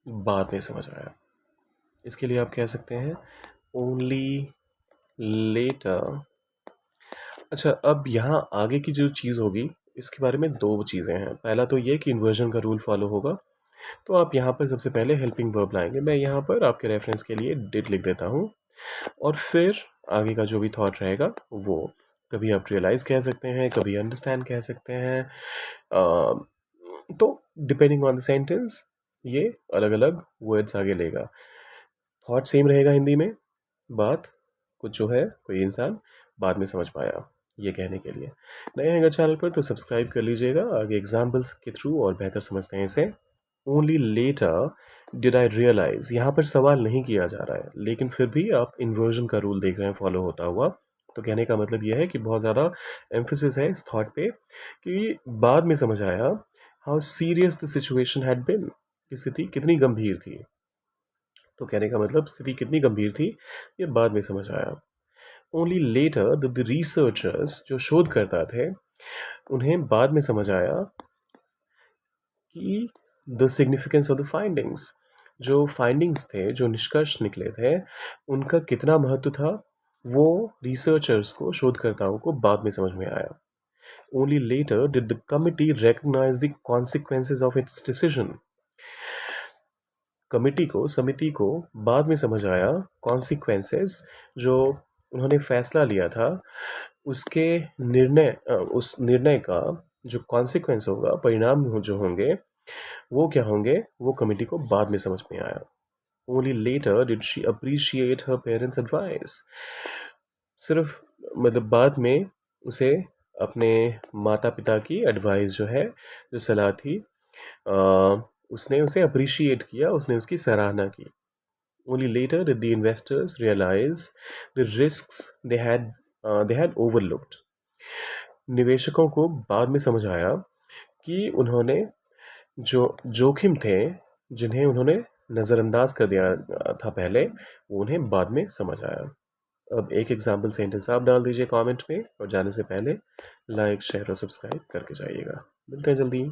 बाद में समझ आया। इसके लिए आप कह सकते हैं ओनली लेटर। अच्छा, अब यहाँ आगे की जो चीज़ होगी इसके बारे में दो चीज़ें हैं। पहला तो ये कि इन्वर्जन का रूल फॉलो होगा, तो आप यहाँ पर सबसे पहले हेल्पिंग वर्ब लाएंगे। मैं यहाँ पर आपके रेफरेंस के लिए डिड लिख देता हूँ, और फिर आगे का जो भी थॉट रहेगा वो कभी आप रियलाइज़ कह सकते हैं, कभी अंडरस्टैंड कह सकते हैं। तो डिपेंडिंग ऑन द सेंटेंस ये अलग अलग वर्ड्स आगे लेगा। थॉट सेम रहेगा हिंदी में, बात कुछ जो है कोई इंसान बाद में समझ पाया, ये कहने के लिए। नए हैं अगर चैनल पर तो सब्सक्राइब कर लीजिएगा, आगे एग्जाम्पल्स के थ्रू और बेहतर समझते हैं इसे। Only later did I realize, यहाँ पर सवाल नहीं किया जा रहा है, लेकिन फिर भी आप इन्वर्जन का रूल देख रहे हैं फॉलो होता हुआ। तो कहने का मतलब यह है कि बहुत ज़्यादा एम्फेसिस है इस थॉट पे कि बाद में समझ आया how serious the situation had been, कि स्थिति कितनी गंभीर थी। तो कहने का मतलब स्थिति कितनी गंभीर थी ये बाद में समझ आया। ओनली लेटर द रिसर्चर्स, जो शोधकर्ता थे, उन्हें बाद में समझ आया कि the significance of the findings, जो फाइंडिंग्स थे, जो निष्कर्ष निकले थे, उनका कितना महत्व था, वो रिसर्चर्स को, शोधकर्ताओं को बाद में समझ में आया। Only later did the committee recognize the consequences of its decision, committee को, समिति को बाद में समझ आया कॉन्सिक्वेंसेस, जो उन्होंने फैसला लिया था उसके निर्णय, उस निर्णय का जो कॉन्सिक्वेंस होगा, परिणाम जो होंगे वो क्या होंगे, वो कमिटी को बाद में समझ में आया। Only later did she appreciate her parents advice, सिर्फ मतलब बाद में उसे अपने माता पिता की एडवाइस जो है, जो सलाह थी, उसने उसे अप्रिशिएट किया, उसने उसकी सराहना की। Only later did the investors realize the risks they had overlooked. निवेशकों को बाद में समझ आया कि उन्होंने जो जोखिम थे, जिन्हें उन्होंने नज़रअंदाज कर दिया था पहले, वो उन्हें बाद में समझ आया। अब एक एग्जाम्पल सेंटेंस आप डाल दीजिए कमेंट में, और जाने से पहले लाइक, शेयर और सब्सक्राइब करके जाइएगा। मिलते हैं जल्दी।